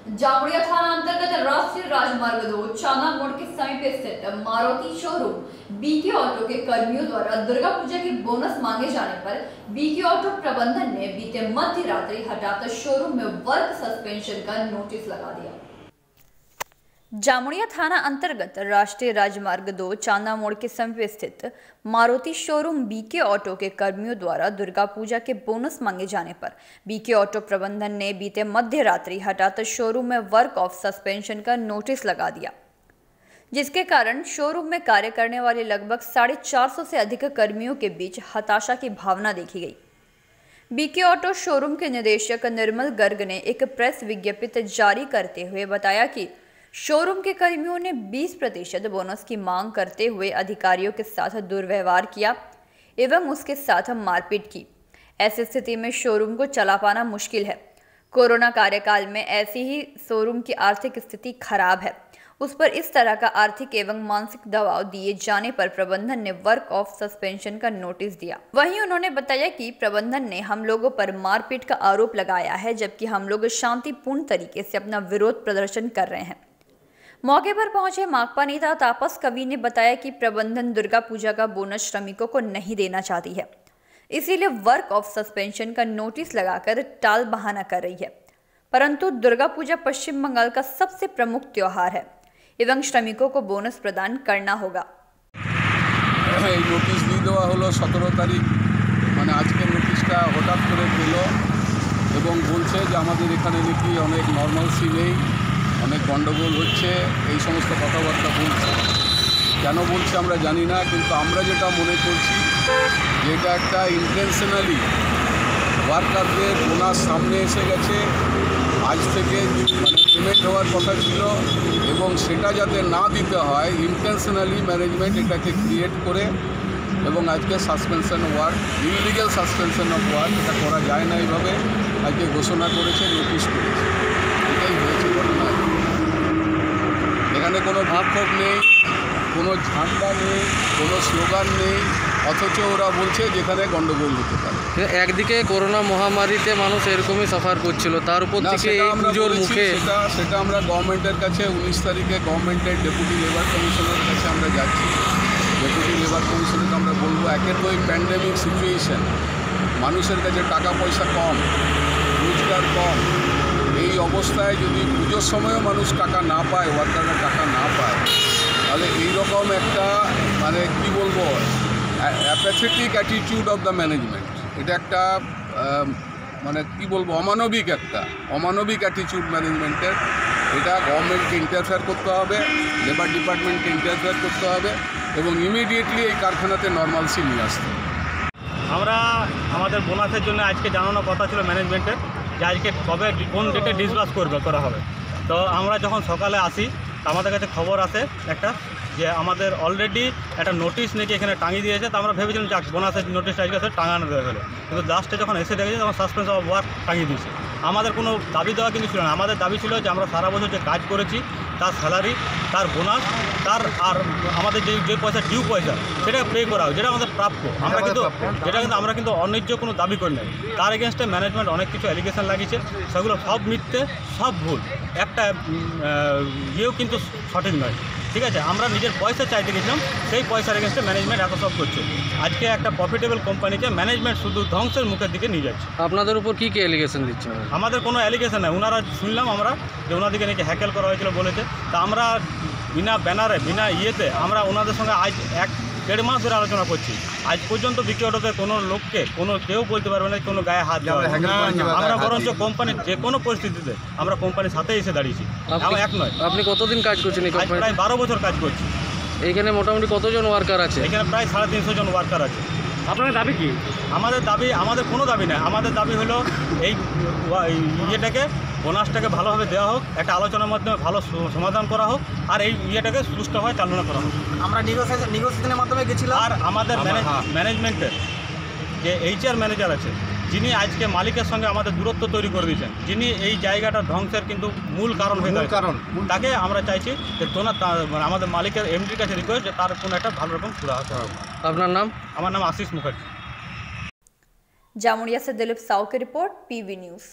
जामुड़िया थाना अंतर्गत राष्ट्रीय राजमार्ग 2 चाना मोड़ के समीप स्थित मारुति शोरूम बीके ऑटो के कर्मियों द्वारा दुर्गा पूजा की बोनस मांगे जाने पर बीके ऑटो प्रबंधन ने बीते मध्य रात्रि हटाकर शोरूम में वर्क सस्पेंशन का नोटिस लगा दिया। जामुड़िया थाना अंतर्गत राष्ट्रीय राजमार्ग 2 चांदा मोड़ के समीप स्थित मारुति शोरूम बीके ऑटो के कर्मियों द्वारा दुर्गा पूजा के बोनस मांगे जाने पर बीके ऑटो प्रबंधन ने बीते मध्य रात्रि हटाकर शोरूम में वर्क ऑफ सस्पेंशन का नोटिस लगा दिया, जिसके कारण शोरूम में कार्य करने वाले लगभग 450 से अधिक कर्मियों के बीच हताशा की भावना देखी गई। बीके ऑटो शोरूम के निदेशक निर्मल गर्ग ने एक प्रेस विज्ञप्ति जारी करते हुए बताया कि शोरूम के कर्मियों ने 20% बोनस की मांग करते हुए अधिकारियों के साथ दुर्व्यवहार किया एवं उसके साथ मारपीट की। ऐसी स्थिति में शोरूम को चला पाना मुश्किल है। कोरोना कार्यकाल में ऐसी ही शोरूम की आर्थिक स्थिति खराब है, उस पर इस तरह का आर्थिक एवं मानसिक दबाव दिए जाने पर प्रबंधन ने वर्क ऑफ सस्पेंशन का नोटिस दिया। वहीं उन्होंने बताया कि प्रबंधन ने हम लोगों पर मारपीट का आरोप लगाया है, जबकि हम लोग शांतिपूर्ण तरीके से अपना विरोध प्रदर्शन कर रहे हैं। मौके पर पहुंचे माकपा नेता तापस कवि ने बताया कि प्रबंधन दुर्गा पूजा का बोनस श्रमिकों को नहीं देना चाहती है, इसीलिए वर्क ऑफ सस्पेंशन का नोटिस लगाकर टाल बहाना कर रही है। परंतु दुर्गा पूजा पश्चिम बंगाल का सबसे प्रमुख त्योहार है एवं श्रमिकों को बोनस प्रदान करना होगा। नोटिस दी देवा हलो 17 तारीख মানে আজকে নোটিশটা হঠাৎ করে দিল এবং বলছে যে আমাদের এখানে নাকি অনেক নরমালসি নেই, অনেক গন্ডগোল হচ্ছে, এই সমস্ত কথাবার্তা বলছে। কেন বলছে আমরা জানি না, কিন্তু আমরা যেটা মনে করছি যে এটা একটা ইন্টেনশনালি ওয়ার্কারদের বোনাস সামনে এসে গেছে। আজ থেকে মানে পেমেন্ট হওয়ার কথা ছিল এবং সেটা যাতে না দিতে হয় ইন্টেনশনালি ম্যানেজমেন্ট এটাকে ক্রিয়েট করে এবং আজকে suspension work, illegal suspension of work, এটা করা যায় না এইভাবে আজকে ঘোষণা করেছে, নোটিশ করেছে। এটাই হয়েছে ঘটনা। এখানে কোনো বিক্ষোভ নেই, কোনো ঝান্ডা নেই, কোনো স্লোগান নেই, অথচ ওরা বলছে যেখানে গন্ডগোল হতে পারে। একদিকে করোনা মহামারীতে মানুষ এরকমই সাফার করছিল, তার উপর থেকে এই পুজোর মুখে সেটা আমরা গভর্নমেন্টের কাছে 19 তারিখে গভর্নমেন্টের ডেপুটি লেবার কমিশনের কাছে আমরা যাচ্ছি। ডেপুটি লেবার কমিশনকে আমরা বলবো, একের তো এই প্যান্ডেমিক সিচুয়েশন, মানুষের কাছে টাকা পয়সা কম, রোজগার কম, এই অবস্থায় যদি পুজোর সময়ও মানুষ টাকা না পায়, ওয়ার্কাররা টাকা না পায়, তাহলে এইরকম একটা মানে কি বলবো অ্যাপ্যাথেটিক অ্যাটিটিউড অফ দ্য ম্যানেজমেন্ট, এটা একটা মানে কি বলবো অমানবিক অ্যাটিটিউড ম্যানেজমেন্টের। এটা গভর্নমেন্টকে ইন্টারফেয়ার করতে হবে, লেবার ডিপার্টমেন্টকে ইন্টারফেয়ার করতে হবে এবং ইমিডিয়েটলি এই কারখানাতে নর্মালসি নিয়ে আসতে হবে। আমরা আমাদের বোনাসের জন্য আজকে জানানোর কথা ছিল ম্যানেজমেন্টের যে আজকে কবে কোন ডেটে ডিসবার্স করা হবে। তো আমরা যখন সকালে আসি আমাদের কাছে খবর আসে একটা যে আমাদের অলরেডি একটা নোটিশ নাকি এখানে টাঙিয়ে দিয়েছে। তো আমরা ভেবেছিলাম যাক বোনাসের নোটিশটা আজকে টাঙানো দেওয়া হলো, কিন্তু লাস্টে যখন এসে দেখেছি তখন সাসপেন্স অফ ওয়ার্ক টাঙিয়ে দিয়েছে। আমাদের কোনো দাবি দেওয়া কিন্তু ছিল না, আমাদের দাবি ছিল যে আমরা সারা বছর যে কাজ করেছি তার স্যালারি, তার বোনাস, তার আর আমাদের যে পয়সা ডিউ পয়সা সেটা পে করা হয়, যেটা আমাদের প্রাপ্য। আমরা কিন্তু অন্যায্য কোনো দাবি করি নাই। তার এগেনস্টে ম্যানেজমেন্ট অনেক কিছু অ্যালিগেশন লাগিয়েছে, সেগুলো সব মিথ্যে, সব ভুল, একটা ইয়েও কিন্তু সঠিক নয়। ঠিক আছে, আমরা নিজের পয়সা চাইতে গেছিলাম, সেই পয়সার এগেনস্টে ম্যানেজমেন্ট এত সব করছে। আজকে একটা প্রফিটেবল কোম্পানিকে ম্যানেজমেন্ট শুধু ধ্বংসের মুখের দিকে নিয়ে যাচ্ছে। আপনাদের উপর কী কী অ্যালিগেশন দিচ্ছে? আমাদের কোনো অ্যালিগেশন নেই, ওনারা শুনলাম আমরা যে ওনাদেরকে নাকি হ্যাকেল করা হয়েছিল বলেছে। তা আমরা বিনা ব্যানারে বিনা ইয়েতে আমরা ওনাদের সঙ্গে আজ 1-1.5 মাস ধরে আলোচনা করছি। আজ পর্যন্ত বিক্রি অটোতে কোনো লোককে কেউ বলতে পারবে না কোনো গায়ে হাত দেওয়া। আমরা বরঞ্চ কোম্পানির যে কোনো পরিস্থিতিতে আমরা কোম্পানির সাথে এসে দাঁড়িয়েছি, এক নয়। আপনি কতদিন কাজ করছেন? প্রায় 12 বছর কাজ করছি। এইখানে মোটামুটি কতজন ওয়ার্কার আছে? এখানে প্রায় 350 জন ওয়ার্কার আছে। আপনার দাবি কি? আমাদের কোনো দাবি নেই। আমাদের দাবি হলো এই ইয়েটাকে, বোনাসটাকে ভালোভাবে দেওয়া হোক, একটা আলোচনার মাধ্যমে ভালো সমাধান করা হোক, আর এই ইয়েটাকে সুষ্ঠুভাবে চালনা করা হোক। আমরা নেগোসিয়েশনের মাধ্যমে গেছিলাম। আর আমাদের ম্যানেজমেন্টের যে HR ম্যানেজার আছে, যিনি আজকে মালিকের সঙ্গে আমাদের দূরত্ব তৈরি করে দিয়েছেন, যিনি এই জায়গাটা ধ্বংসের কিন্তু মূল কারণ হয়ে দাঁড়ায়, তাকে আমরা চাইছি যে আমাদের মালিকের MDর কাছে রিকোয়েস্ট যে তার কোনো একটা ভালো রকম সুরাহা করা হবে। আপনার নাম? আমার নাম আশিস মুখার্জি। जामुड़िया से दिलीप साव की रिपोर्ट, PV न्यूज़।